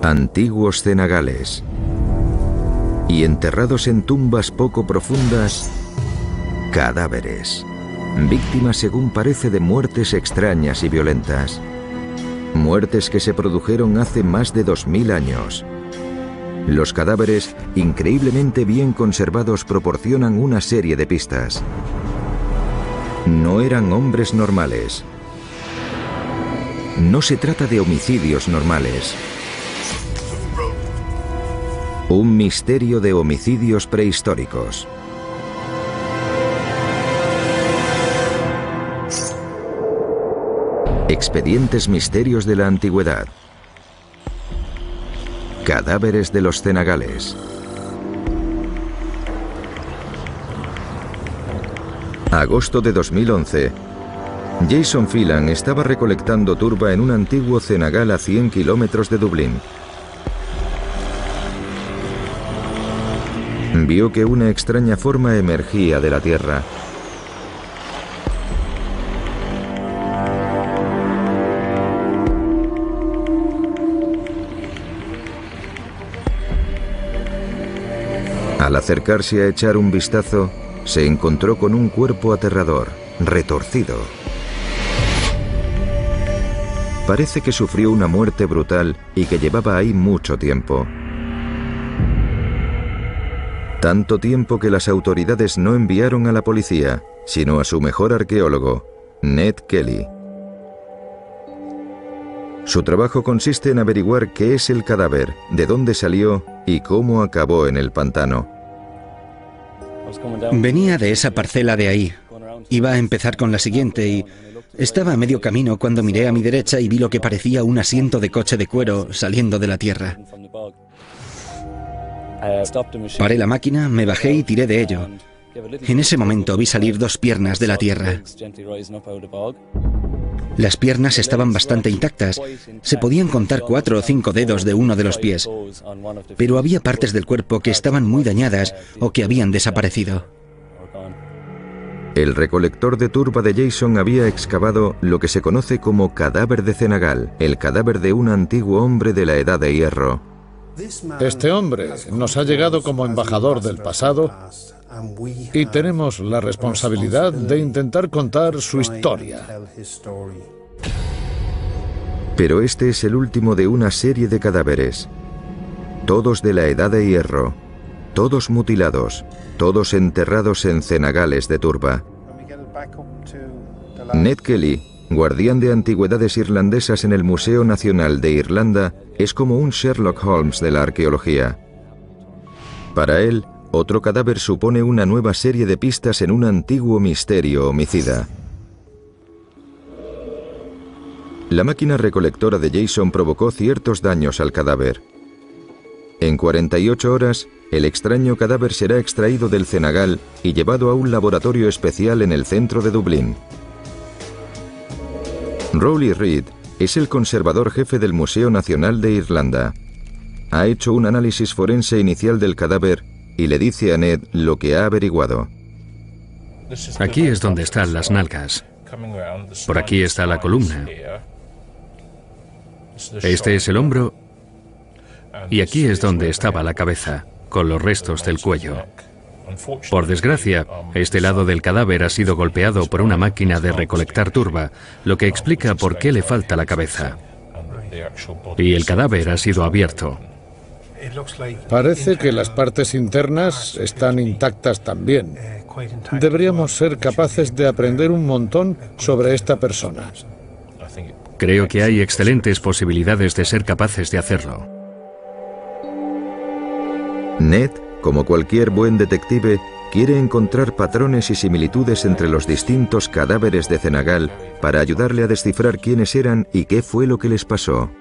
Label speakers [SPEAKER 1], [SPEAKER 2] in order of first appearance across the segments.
[SPEAKER 1] Antiguos cenagales. Y enterrados en tumbas poco profundas, cadáveres. Víctimas, según parece, de muertes extrañas y violentas. Muertes que se produjeron hace más de 2000 años. Los cadáveres, increíblemente bien conservados, proporcionan una serie de pistas. No eran hombres normales. No se trata de homicidios normales. Un misterio de homicidios prehistóricos. Expedientes misterios de la antigüedad. Cadáveres de los cenagales. Agosto de 2011. Jason Phelan estaba recolectando turba en un antiguo cenagal a 100 kilómetros de Dublín. Vio que una extraña forma emergía de la tierra. Al acercarse a echar un vistazo, se encontró con un cuerpo aterrador, retorcido. Parece que sufrió una muerte brutal y que llevaba ahí mucho tiempo. Tanto tiempo que las autoridades no enviaron a la policía, sino a su mejor arqueólogo, Ned Kelly. Su trabajo consiste en averiguar qué es el cadáver, de dónde salió y cómo acabó en el pantano.
[SPEAKER 2] Venía de esa parcela de ahí. Iba a empezar con la siguiente y estaba a medio camino cuando miré a mi derecha y vi lo que parecía un asiento de coche de cuero saliendo de la tierra. Paré la máquina, me bajé y tiré de ello. En ese momento vi salir 2 piernas de la tierra. Las piernas estaban bastante intactas. Se podían contar 4 o 5 dedos de uno de los pies. Pero había partes del cuerpo que estaban muy dañadas o que habían desaparecido.
[SPEAKER 1] El recolector de turba de Jason había excavado lo que se conoce como cadáver de cenagal, el cadáver de un antiguo hombre de la Edad de Hierro.
[SPEAKER 3] Este hombre nos ha llegado como embajador del pasado y tenemos la responsabilidad de intentar contar su historia.
[SPEAKER 1] Pero este es el último de una serie de cadáveres. Todos de la Edad de Hierro, todos mutilados, todos enterrados en cenagales de turba. Ned Kelly, guardián de antigüedades irlandesas en el Museo Nacional de Irlanda, es como un Sherlock Holmes de la arqueología. Para él, otro cadáver supone una nueva serie de pistas en un antiguo misterio homicida. La máquina recolectora de Jason provocó ciertos daños al cadáver. En 48 horas, el extraño cadáver será extraído del cenagal y llevado a un laboratorio especial en el centro de Dublín. Rowley Reed es el conservador jefe del Museo Nacional de Irlanda. Ha hecho un análisis forense inicial del cadáver y le dice a Ned lo que ha averiguado.
[SPEAKER 4] Aquí es donde están las nalgas. Por aquí está la columna. Este es el hombro. Y aquí es donde estaba la cabeza, con los restos del cuello. Por desgracia, este lado del cadáver ha sido golpeado por una máquina de recolectar turba, lo que explica por qué le falta la cabeza. Y el cadáver ha sido abierto.
[SPEAKER 3] Parece que las partes internas están intactas también. Deberíamos ser capaces de aprender un montón sobre esta persona.
[SPEAKER 4] Creo que hay excelentes posibilidades de ser capaces de hacerlo.
[SPEAKER 1] Ned, como cualquier buen detective, quiere encontrar patrones y similitudes entre los distintos cadáveres de cenagal para ayudarle a descifrar quiénes eran y qué fue lo que les pasó.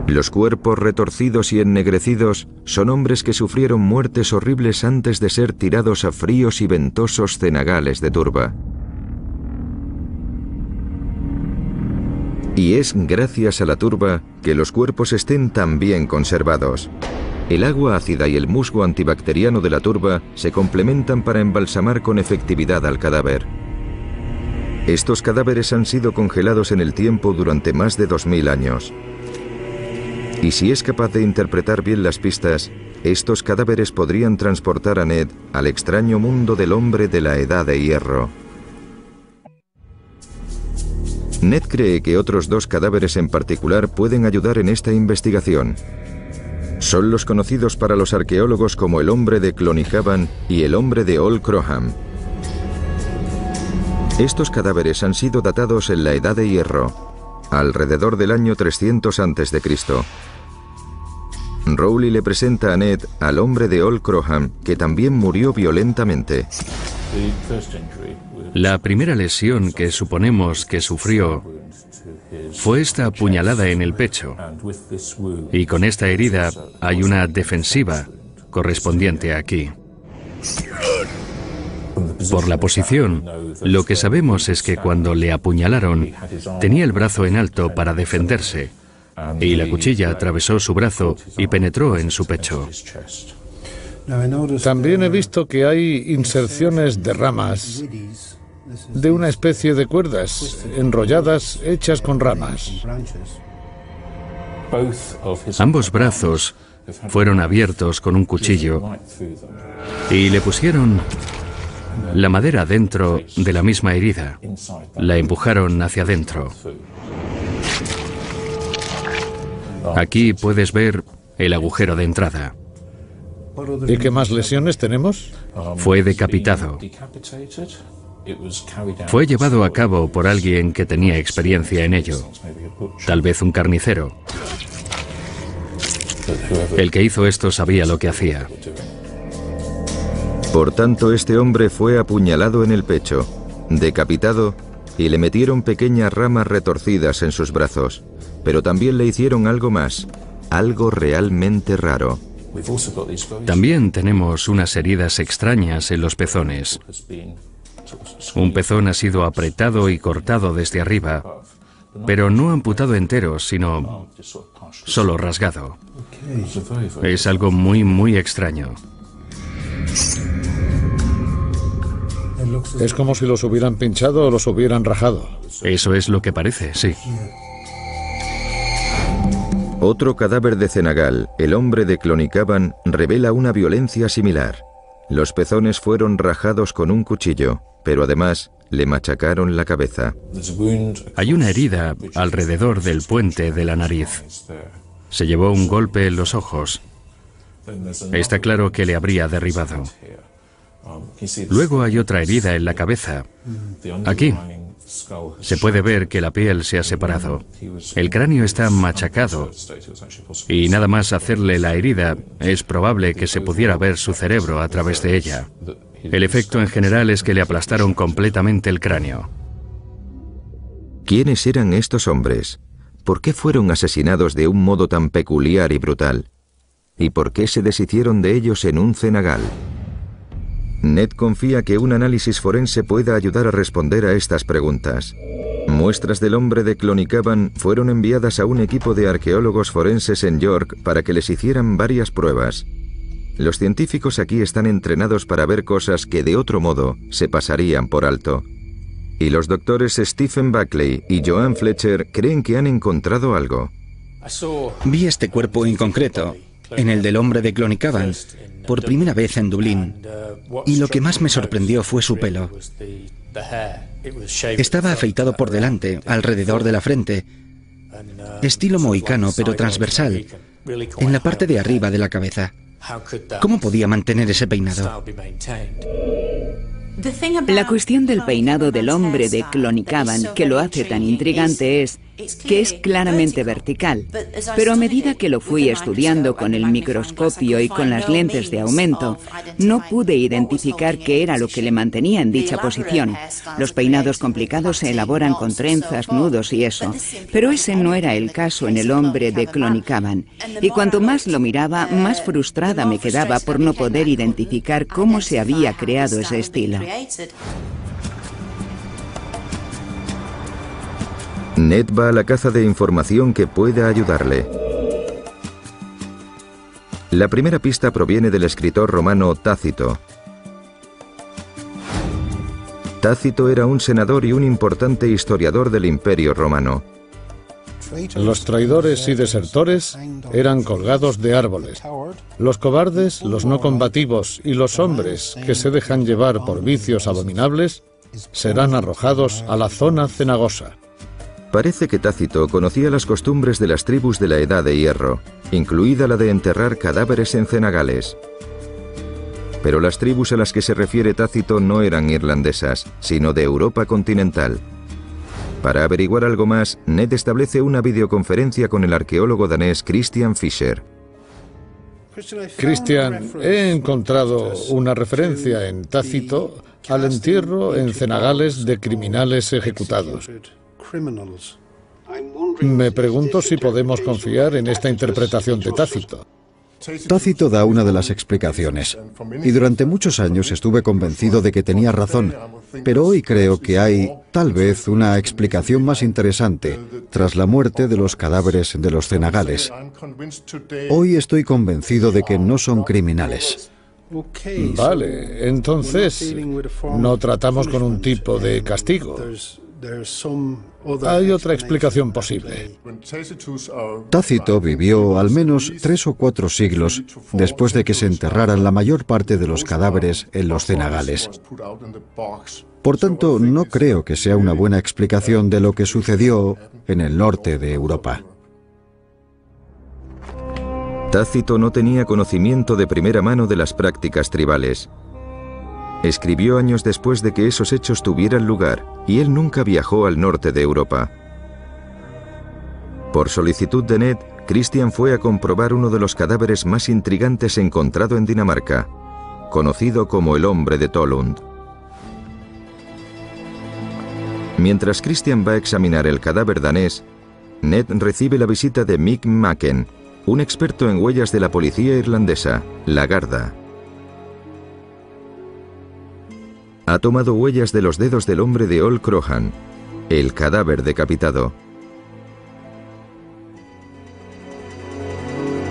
[SPEAKER 1] Los cuerpos retorcidos y ennegrecidos son hombres que sufrieron muertes horribles antes de ser tirados a fríos y ventosos cenagales de turba. Y es gracias a la turba que los cuerpos estén tan bien conservados. El agua ácida y el musgo antibacteriano de la turba se complementan para embalsamar con efectividad al cadáver. Estos cadáveres han sido congelados en el tiempo durante más de 2000 años. Y si es capaz de interpretar bien las pistas, estos cadáveres podrían transportar a Ned al extraño mundo del hombre de la Edad de Hierro. Ned cree que otros 2 cadáveres en particular pueden ayudar en esta investigación. Son los conocidos para los arqueólogos como el hombre de Clonycavan y el hombre de Old Croham. Estos cadáveres han sido datados en la Edad de Hierro, alrededor del año 300 a.C. Rowley le presenta a Ned al hombre de Old Croham, que también murió violentamente.
[SPEAKER 4] La primera lesión que suponemos que sufrió fue esta puñalada en el pecho, y con esta herida hay una defensiva correspondiente aquí. Por la posición, lo que sabemos es que cuando le apuñalaron, tenía el brazo en alto para defenderse, y la cuchilla atravesó su brazo y penetró en su pecho.
[SPEAKER 3] También he visto que hay inserciones de ramas, de una especie de cuerdas enrolladas hechas con ramas.
[SPEAKER 4] Ambos brazos fueron abiertos con un cuchillo y le pusieron la madera dentro de la misma herida. La empujaron hacia adentro. Aquí puedes ver el agujero de entrada.
[SPEAKER 3] ¿Y qué más lesiones tenemos?
[SPEAKER 4] Fue decapitado. Fue llevado a cabo por alguien que tenía experiencia en ello. Tal vez un carnicero. El que hizo esto sabía lo que hacía.
[SPEAKER 1] Por tanto, este hombre fue apuñalado en el pecho, decapitado, y le metieron pequeñas ramas retorcidas en sus brazos. Pero también le hicieron algo más, algo realmente raro.
[SPEAKER 4] También tenemos unas heridas extrañas en los pezones. Un pezón ha sido apretado y cortado desde arriba, pero no amputado entero, sino solo rasgado. Es algo muy extraño.
[SPEAKER 3] Es como si los hubieran pinchado o los hubieran rajado.
[SPEAKER 4] Eso es lo que parece, sí.
[SPEAKER 1] Otro cadáver de Cenagal, el hombre de Clonycavan, revela una violencia similar. Los pezones fueron rajados con un cuchillo, pero además le machacaron la cabeza.
[SPEAKER 4] Hay una herida alrededor del puente de la nariz. Se llevó un golpe en los ojos. Está claro que le habría derribado. Luego hay otra herida en la cabeza. Aquí. Se puede ver que la piel se ha separado. El cráneo está machacado y nada más hacerle la herida es probable que se pudiera ver su cerebro a través de ella. El efecto en general es que le aplastaron completamente el cráneo.
[SPEAKER 1] ¿Quiénes eran estos hombres? ¿Por qué fueron asesinados de un modo tan peculiar y brutal? ¿Y por qué se deshicieron de ellos en un cenagal? Ned confía que un análisis forense pueda ayudar a responder a estas preguntas. Muestras del hombre de Clonycavan fueron enviadas a un equipo de arqueólogos forenses en York para que les hicieran varias pruebas. Los científicos aquí están entrenados para ver cosas que de otro modo se pasarían por alto. Y los doctores Stephen Buckley y Joan Fletcher creen que han encontrado algo.
[SPEAKER 2] Vi este cuerpo en concreto, en el del hombre de Clonycavan, por primera vez en Dublín, y lo que más me sorprendió fue su pelo. Estaba afeitado por delante, alrededor de la frente, estilo mohicano pero transversal, en la parte de arriba de la cabeza. ¿Cómo podía mantener ese peinado?
[SPEAKER 5] La cuestión del peinado del hombre de Clonycavan que lo hace tan intrigante es que es claramente vertical, pero a medida que lo fui estudiando con el microscopio y con las lentes de aumento, no pude identificar qué era lo que le mantenía en dicha posición. Los peinados complicados se elaboran con trenzas, nudos y eso, pero ese no era el caso en el hombre de Clonycavan, y cuanto más lo miraba, más frustrada me quedaba por no poder identificar cómo se había creado ese estilo.
[SPEAKER 1] Ned va a la caza de información que pueda ayudarle. La primera pista proviene del escritor romano Tácito. Tácito era un senador y un importante historiador del Imperio Romano.
[SPEAKER 3] Los traidores y desertores eran colgados de árboles. Los cobardes, los no combativos y los hombres que se dejan llevar por vicios abominables serán arrojados a la zona cenagosa.
[SPEAKER 1] Parece que Tácito conocía las costumbres de las tribus de la Edad de Hierro, incluida la de enterrar cadáveres en cenagales. Pero las tribus a las que se refiere Tácito no eran irlandesas, sino de Europa continental. Para averiguar algo más, Ned establece una videoconferencia con el arqueólogo danés Christian Fischer.
[SPEAKER 3] Christian, he encontrado una referencia en Tácito al entierro en cenagales de criminales ejecutados. Me pregunto si podemos confiar en esta interpretación de Tácito.
[SPEAKER 6] Tácito da una de las explicaciones, y durante muchos años estuve convencido de que tenía razón, pero hoy creo que hay, tal vez, una explicación más interesante tras la muerte de los cadáveres de los cenagales. Hoy estoy convencido de que no son criminales.
[SPEAKER 3] Vale, entonces no tratamos con un tipo de castigo. Hay otra explicación posible.
[SPEAKER 6] Tácito vivió al menos 3 o 4 siglos después de que se enterraran la mayor parte de los cadáveres en los cenagales. Por tanto, no creo que sea una buena explicación de lo que sucedió en el norte de Europa.
[SPEAKER 1] Tácito no tenía conocimiento de primera mano de las prácticas tribales. Escribió años después de que esos hechos tuvieran lugar, y él nunca viajó al norte de Europa. Por solicitud de Ned, Christian fue a comprobar uno de los cadáveres más intrigantes encontrado en Dinamarca, conocido como el hombre de Tollund. Mientras Christian va a examinar el cadáver danés, Ned recibe la visita de Mick Macken, un experto en huellas de la policía irlandesa, la Garda. Ha tomado huellas de los dedos del hombre de Old Crohan, el cadáver decapitado.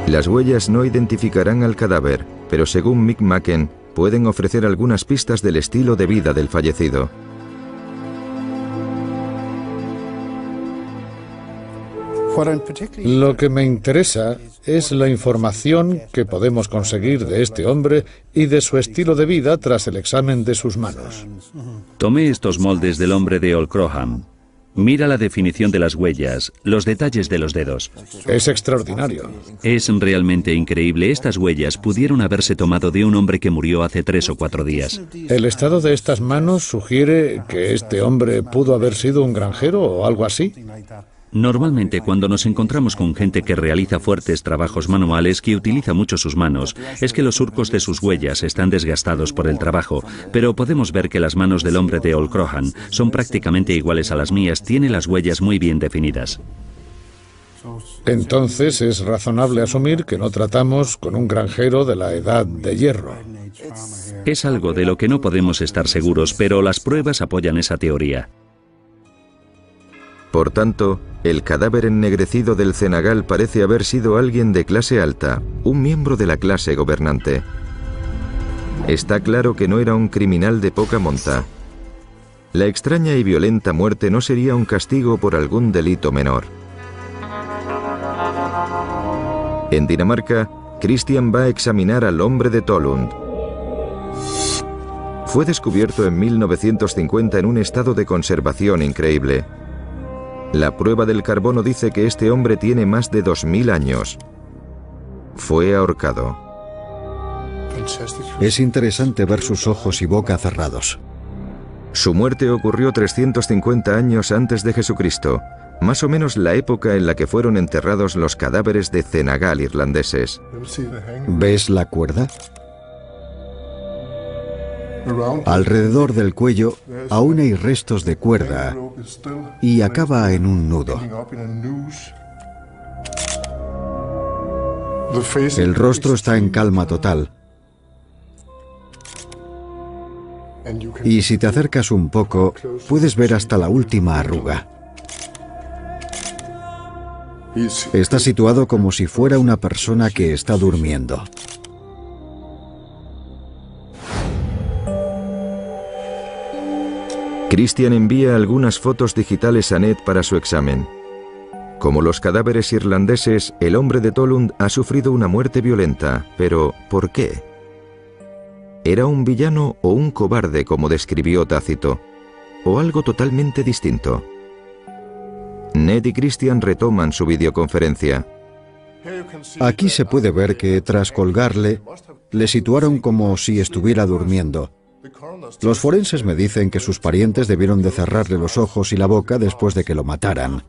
[SPEAKER 1] Las huellas no identificarán al cadáver, pero según Mick Macken, pueden ofrecer algunas pistas del estilo de vida del fallecido.
[SPEAKER 3] Lo que me interesa es la información que podemos conseguir de este hombre y de su estilo de vida tras el examen de sus manos.
[SPEAKER 7] Tomé estos moldes del hombre de Old Crohan. Mira la definición de las huellas, los detalles de los dedos.
[SPEAKER 3] Es extraordinario.
[SPEAKER 7] Es realmente increíble. Estas huellas pudieron haberse tomado de un hombre que murió hace 3 o 4 días.
[SPEAKER 3] El estado de estas manos sugiere que este hombre pudo haber sido un granjero o algo así.
[SPEAKER 7] Normalmente, cuando nos encontramos con gente que realiza fuertes trabajos manuales, que utiliza mucho sus manos, es que los surcos de sus huellas están desgastados por el trabajo, pero podemos ver que las manos del hombre de Old Crohan son prácticamente iguales a las mías, tiene las huellas muy bien definidas.
[SPEAKER 3] Entonces es razonable asumir que no tratamos con un granjero de la Edad de Hierro.
[SPEAKER 7] Es algo de lo que no podemos estar seguros, pero las pruebas apoyan esa teoría.
[SPEAKER 1] Por tanto, el cadáver ennegrecido del cenagal parece haber sido alguien de clase alta, un miembro de la clase gobernante. Está claro que no era un criminal de poca monta. La extraña y violenta muerte no sería un castigo por algún delito menor. En Dinamarca, Christian va a examinar al hombre de Tollund. Fue descubierto en 1950 en un estado de conservación increíble. La prueba del carbono dice que este hombre tiene más de 2000 años. Fue ahorcado.
[SPEAKER 6] Es interesante ver sus ojos y boca cerrados.
[SPEAKER 1] Su muerte ocurrió 350 años antes de Jesucristo, más o menos la época en la que fueron enterrados los cadáveres de cenagal irlandeses.
[SPEAKER 6] ¿Ves la cuerda? Alrededor del cuello aún hay restos de cuerda y acaba en un nudo. El rostro está en calma total. Y si te acercas un poco, puedes ver hasta la última arruga. Está situado como si fuera una persona que está durmiendo.
[SPEAKER 1] Christian envía algunas fotos digitales a Ned para su examen. Como los cadáveres irlandeses, el hombre de Tollund ha sufrido una muerte violenta. Pero, ¿por qué? ¿Era un villano o un cobarde, como describió Tácito? ¿O algo totalmente distinto? Ned y Christian retoman su videoconferencia.
[SPEAKER 6] Aquí se puede ver que tras colgarle, le situaron como si estuviera durmiendo. Los forenses me dicen que sus parientes debieron de cerrarle los ojos y la boca después de que lo mataran.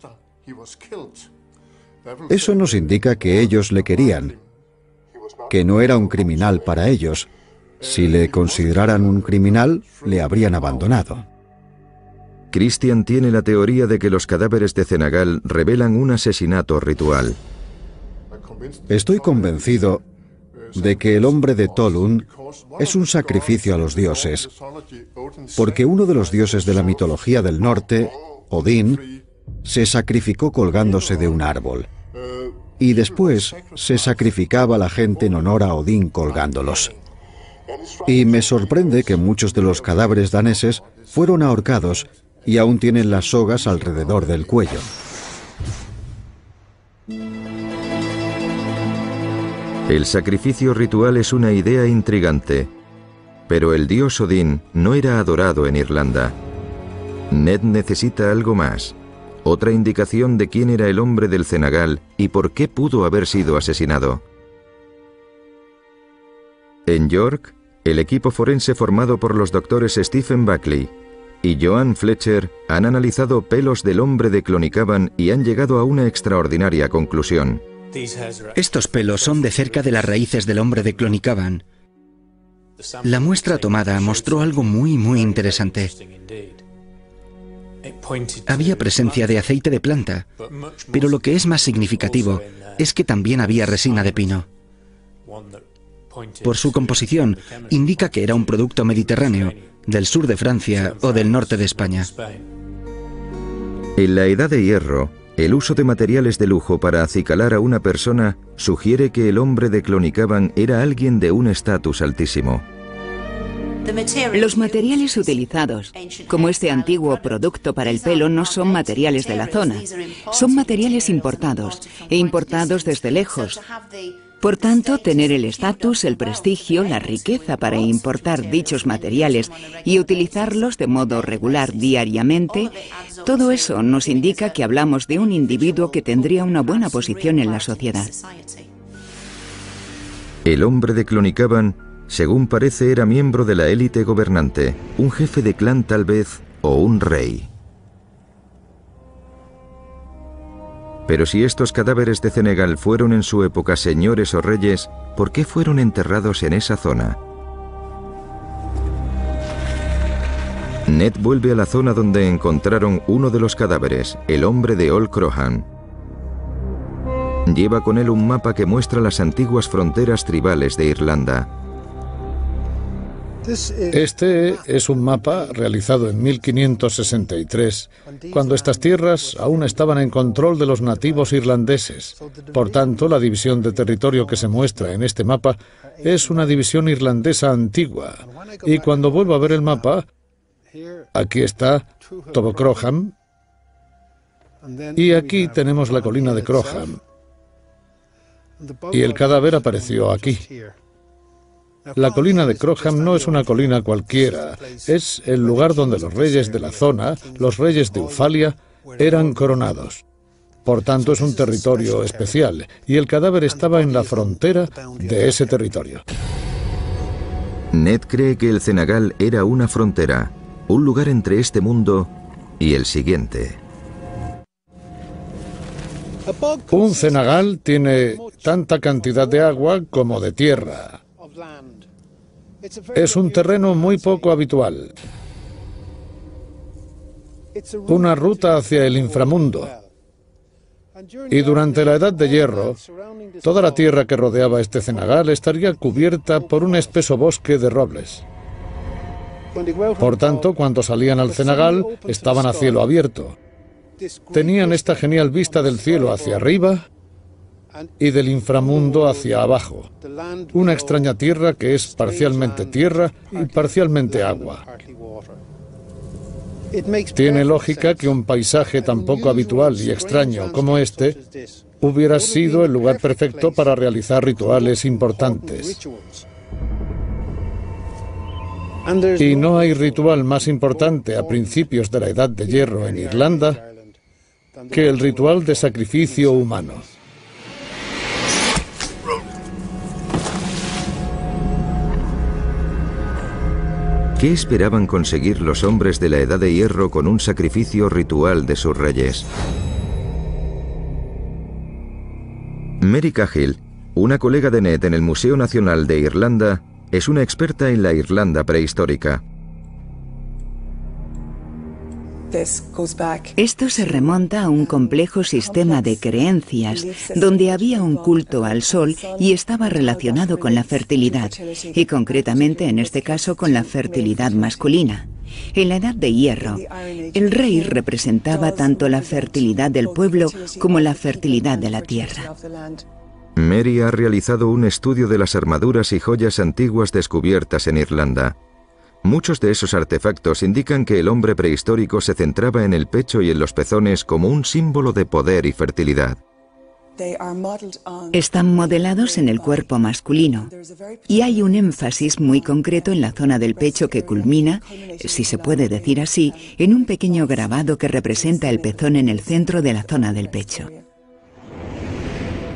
[SPEAKER 6] Eso nos indica que ellos le querían, que no era un criminal para ellos. Si le consideraran un criminal, le habrían abandonado.
[SPEAKER 1] Christian tiene la teoría de que los cadáveres de Senegal revelan un asesinato ritual.
[SPEAKER 6] Estoy convencido de que el hombre de Tollund es un sacrificio a los dioses, porque uno de los dioses de la mitología del norte, Odín, se sacrificó colgándose de un árbol, y después se sacrificaba a la gente en honor a Odín colgándolos. Y me sorprende que muchos de los cadáveres daneses fueron ahorcados y aún tienen las sogas alrededor del cuello.
[SPEAKER 1] El sacrificio ritual es una idea intrigante, pero el dios Odín no era adorado en Irlanda. Ned necesita algo más, otra indicación de quién era el hombre del Senegal y por qué pudo haber sido asesinado. En York, el equipo forense formado por los doctores Stephen Buckley y Joan Fletcher han analizado pelos del hombre de Clonycavan y han llegado a una extraordinaria conclusión.
[SPEAKER 2] Estos pelos son de cerca de las raíces del hombre de Clonycavan. La muestra tomada mostró algo muy interesante. Había presencia de aceite de planta, pero lo que es más significativo es que también había resina de pino. Por su composición, indica que era un producto mediterráneo, del sur de Francia o del norte de España.
[SPEAKER 1] En la Edad de Hierro, el uso de materiales de lujo para acicalar a una persona sugiere que el hombre de Clonycavan era alguien de un estatus altísimo.
[SPEAKER 5] Los materiales utilizados, como este antiguo producto para el pelo, no son materiales de la zona. Son materiales importados, e importados desde lejos. Por tanto, tener el estatus, el prestigio, la riqueza para importar dichos materiales y utilizarlos de modo regular diariamente, todo eso nos indica que hablamos de un individuo que tendría una buena posición en la sociedad.
[SPEAKER 1] El hombre de Clonycavan, según parece, era miembro de la élite gobernante, un jefe de clan tal vez, o un rey. Pero si estos cadáveres de Senegal fueron en su época señores o reyes, ¿por qué fueron enterrados en esa zona? Ned vuelve a la zona donde encontraron uno de los cadáveres, el hombre de Old Crohan. Lleva con él un mapa que muestra las antiguas fronteras tribales de Irlanda.
[SPEAKER 3] Este es un mapa realizado en 1563, cuando estas tierras aún estaban en control de los nativos irlandeses. Por tanto, la división de territorio que se muestra en este mapa es una división irlandesa antigua. Y cuando vuelvo a ver el mapa, aquí está Tobocroham, y aquí tenemos la colina de Croham. Y el cadáver apareció aquí. La colina de Croham no es una colina cualquiera, es el lugar donde los reyes de la zona, los reyes de Ufalia, eran coronados. Por tanto, es un territorio especial, y el cadáver estaba en la frontera de ese territorio.
[SPEAKER 1] Ned cree que el Senegal era una frontera, un lugar entre este mundo y el siguiente.
[SPEAKER 3] Un cenagal tiene tanta cantidad de agua como de tierra. Es un terreno muy poco habitual. Una ruta hacia el inframundo. Y durante la Edad de Hierro, toda la tierra que rodeaba este cenagal estaría cubierta por un espeso bosque de robles. Por tanto, cuando salían al cenagal, estaban a cielo abierto. Tenían esta genial vista del cielo hacia arriba y del inframundo hacia abajo. Una extraña tierra que es parcialmente tierra y parcialmente agua. Tiene lógica que un paisaje tan poco habitual y extraño como este hubiera sido el lugar perfecto para realizar rituales importantes. Y no hay ritual más importante a principios de la Edad de Hierro en Irlanda que el ritual de sacrificio humano.
[SPEAKER 1] ¿Qué esperaban conseguir los hombres de la Edad de Hierro con un sacrificio ritual de sus reyes? Mary Cahill, una colega de Ned en el Museo Nacional de Irlanda, es una experta en la Irlanda prehistórica.
[SPEAKER 5] Esto se remonta a un complejo sistema de creencias donde había un culto al sol y estaba relacionado con la fertilidad, y concretamente en este caso con la fertilidad masculina. En la Edad de Hierro, el rey representaba tanto la fertilidad del pueblo como la fertilidad de la tierra.
[SPEAKER 1] Mary ha realizado un estudio de las armaduras y joyas antiguas descubiertas en Irlanda. Muchos de esos artefactos indican que el hombre prehistórico se centraba en el pecho y en los pezones como un símbolo de poder y fertilidad.
[SPEAKER 5] Están modelados en el cuerpo masculino y hay un énfasis muy concreto en la zona del pecho que culmina, si se puede decir así, en un pequeño grabado que representa el pezón en el centro de la zona del pecho.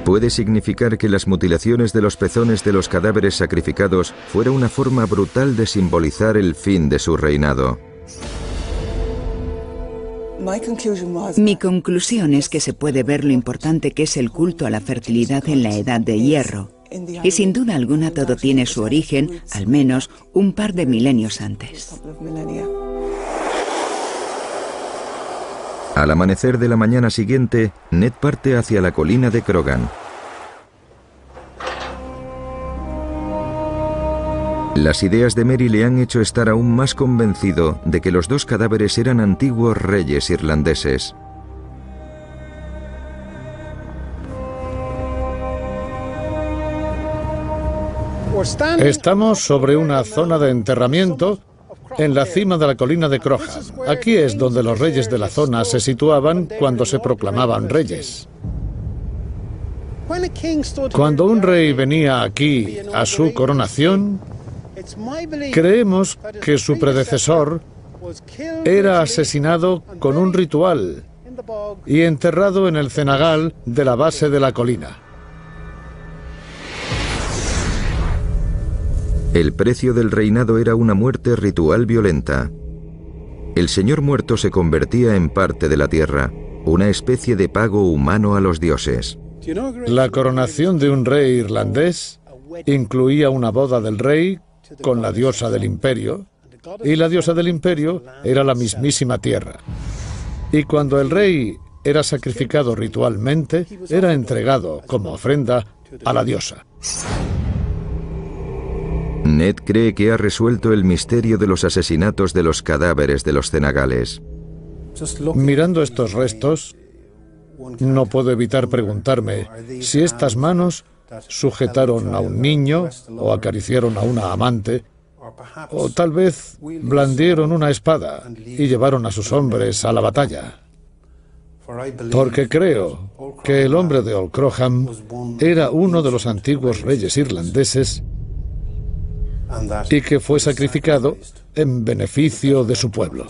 [SPEAKER 1] Puede significar que las mutilaciones de los pezones de los cadáveres sacrificados fuera una forma brutal de simbolizar el fin de su reinado.
[SPEAKER 5] Mi conclusión es que se puede ver lo importante que es el culto a la fertilidad en la Edad de Hierro. Y sin duda alguna todo tiene su origen, al menos, un par de milenios antes.
[SPEAKER 1] Al amanecer de la mañana siguiente, Ned parte hacia la colina de Crogan. Las ideas de Mary le han hecho estar aún más convencido de que los dos cadáveres eran antiguos reyes irlandeses.
[SPEAKER 3] Estamos sobre una zona de enterramiento en la cima de la colina de Crogan. Aquí es donde los reyes de la zona se situaban cuando se proclamaban reyes. Cuando un rey venía aquí a su coronación, creemos que su predecesor era asesinado con un ritual y enterrado en el cenagal de la base de la colina.
[SPEAKER 1] El precio del reinado era una muerte ritual violenta. El señor muerto se convertía en parte de la tierra, una especie de pago humano a los dioses.
[SPEAKER 3] La coronación de un rey irlandés incluía una boda del rey con la diosa del imperio, y la diosa del imperio era la mismísima tierra. Y cuando el rey era sacrificado ritualmente, era entregado como ofrenda a la diosa.
[SPEAKER 1] Ned cree que ha resuelto el misterio de los asesinatos de los cadáveres de los cenagales.
[SPEAKER 3] Mirando estos restos, no puedo evitar preguntarme si estas manos sujetaron a un niño o acariciaron a una amante, o tal vez blandieron una espada y llevaron a sus hombres a la batalla. Porque creo que el hombre de Old Crogan era uno de los antiguos reyes irlandeses y que fue sacrificado en beneficio de su pueblo.